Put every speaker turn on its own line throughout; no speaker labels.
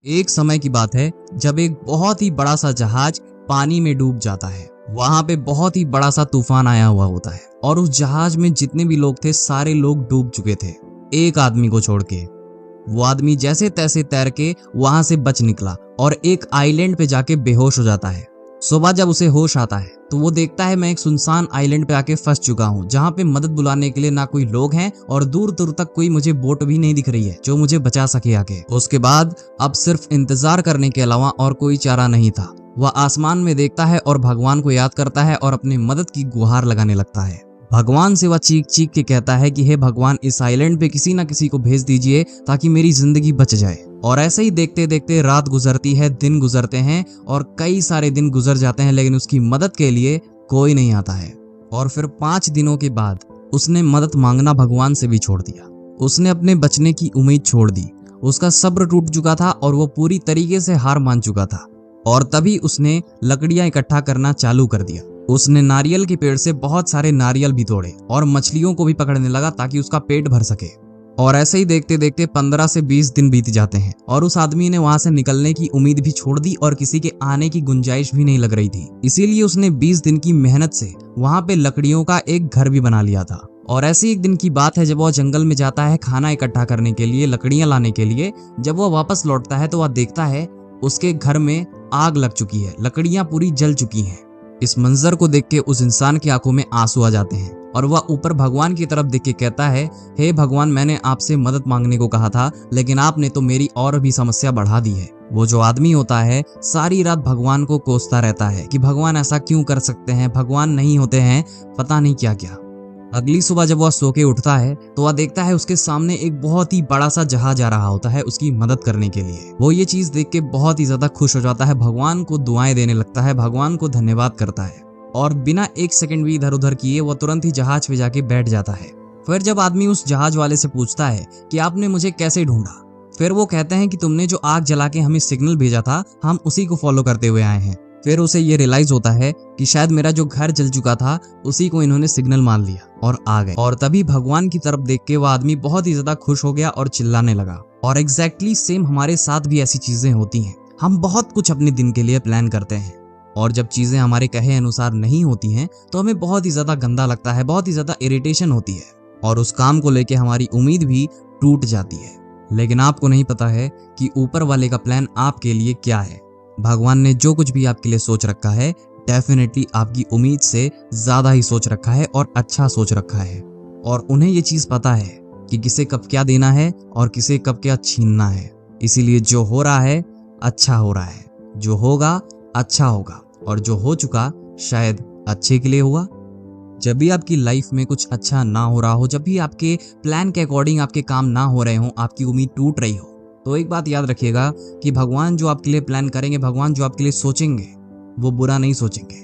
एक समय की बात है जब एक बहुत ही बड़ा सा जहाज पानी में डूब जाता है। वहां पे बहुत ही बड़ा सा तूफान आया हुआ होता है और उस जहाज में जितने भी लोग थे सारे लोग डूब चुके थे, एक आदमी को छोड़ के। वो आदमी जैसे तैसे तैर के वहां से बच निकला और एक आइलैंड पे जाके बेहोश हो जाता है। सुबह जब उसे होश आता है तो वो देखता है मैं एक सुनसान आइलैंड पे आके फंस चुका हूँ, जहाँ पे मदद बुलाने के लिए ना कोई लोग हैं और दूर दूर तक कोई मुझे बोट भी नहीं दिख रही है जो मुझे बचा सके आगे। उसके बाद अब सिर्फ इंतजार करने के अलावा और कोई चारा नहीं था। वह आसमान में देखता है और भगवान को याद करता है और अपनी मदद की गुहार लगाने लगता है। भगवान से वह चीख चीख के कहता है कि हे भगवान, इस आइलैंड पे किसी ना किसी को भेज दीजिए ताकि मेरी जिंदगी बच जाए। और ऐसे ही देखते देखते रात गुजरती है, दिन गुजरते हैं और कई सारे दिन गुजर जाते हैं, लेकिन उसकी मदद के लिए कोई नहीं आता है। और फिर 5 दिनों के बाद उसने मदद मांगना भगवान से भी छोड़ दिया। उसने अपने बचने की उम्मीद छोड़ दी। उसका सब्र टूट चुका था और वो पूरी तरीके से हार मान चुका था। और तभी उसने लकड़ियां इकट्ठा करना चालू कर दिया। उसने नारियल के पेड़ से बहुत सारे नारियल भी तोड़े और मछलियों को भी पकड़ने लगा ताकि उसका पेट भर सके। और ऐसे ही देखते देखते 15 से 20 दिन बीत जाते हैं और उस आदमी ने वहां से निकलने की उम्मीद भी छोड़ दी और किसी के आने की गुंजाइश भी नहीं लग रही थी। इसीलिए उसने 20 दिन की मेहनत से वहां पे लकड़ियों का एक घर भी बना लिया था। और ऐसी एक दिन की बात है जब वह जंगल में जाता है खाना इकट्ठा करने के लिए, लकड़ियां लाने के लिए। जब वह वापस लौटता है तो वह देखता है उसके घर में आग लग चुकी है, लकड़ियां पूरी जल चुकी हैं। इस मंजर को देख के उस इंसान की आंखों में आंसू आ जाते हैं और वह ऊपर भगवान की तरफ देख के कहता है, हे भगवान, मैंने आपसे मदद मांगने को कहा था लेकिन आपने तो मेरी और भी समस्या बढ़ा दी है। वो जो आदमी होता है सारी रात भगवान को कोसता रहता है कि भगवान ऐसा क्यों कर सकते हैं, भगवान नहीं होते हैं, पता नहीं क्या क्या। अगली सुबह जब वह सो के उठता है तो वह देखता है उसके सामने एक बहुत ही बड़ा सा जहाज आ रहा होता है उसकी मदद करने के लिए। वो ये चीज देख के बहुत ही ज्यादा खुश हो जाता है, भगवान को दुआएं देने लगता है, भगवान को धन्यवाद करता है और बिना एक सेकंड भी इधर उधर किए वो तुरंत ही जहाज पे जाके बैठ जाता है। फिर जब आदमी उस जहाज वाले से पूछता है कि आपने मुझे कैसे ढूंढा, फिर वो कहते हैं कि तुमने जो आग जला के हमें सिग्नल भेजा था हम उसी को फॉलो करते हुए आए हैं। फिर उसे ये रियलाइज होता है कि शायद मेरा जो घर जल चुका था उसी को इन्होंने सिग्नल मान लिया और आ गए। और तभी भगवान की तरफ देख के वह आदमी बहुत ही ज्यादा खुश हो गया और चिल्लाने लगा। और एग्जैक्टली सेम हमारे साथ भी ऐसी चीजें होती हैं। हम बहुत कुछ अपने दिन के लिए प्लान करते हैं और जब चीजें हमारे कहे अनुसार नहीं होती हैं तो हमें बहुत ही ज्यादा गंदा लगता है, बहुत ही ज्यादा इरिटेशन होती है और उस काम को लेके हमारी उम्मीद भी टूट जाती है। लेकिन आपको नहीं पता है कि ऊपर वाले का प्लान आपके लिए क्या है। भगवान ने जो कुछ भी आपके लिए सोच रखा है डेफिनेटली आपकी उम्मीद से ज्यादा ही सोच रखा है और अच्छा सोच रखा है। और उन्हें ये चीज पता है कि किसे कब क्या देना है और किसे कब क्या छीनना है। इसीलिए जो हो रहा है अच्छा हो रहा है, जो होगा अच्छा होगा और जो हो चुका शायद अच्छे के लिए हुआ। जब भी आपकी लाइफ में कुछ अच्छा ना हो रहा हो, जब भी आपके प्लान के अकॉर्डिंग आपके काम ना हो रहे हो, आपकी उम्मीद टूट रही हो, तो एक बात याद रखिएगा कि भगवान जो आपके लिए प्लान करेंगे, भगवान जो आपके लिए सोचेंगे वो बुरा नहीं सोचेंगे,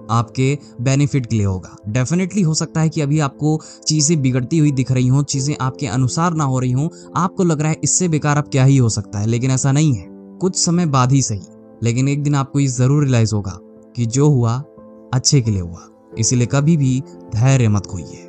आपके बेनिफिट के लिए होगा। डेफिनेटली हो सकता है कि अभी आपको चीजें बिगड़ती हुई दिख रही हो, चीजें आपके अनुसार ना हो रही हो, आपको लग रहा है इससे बेकार अब क्या ही हो सकता है, लेकिन ऐसा नहीं है। कुछ समय बाद ही सही, लेकिन एक दिन आपको ये जरूर रियलाइज होगा कि जो हुआ अच्छे के लिए हुआ। इसीलिए कभी भी धैर्य मत खोइए।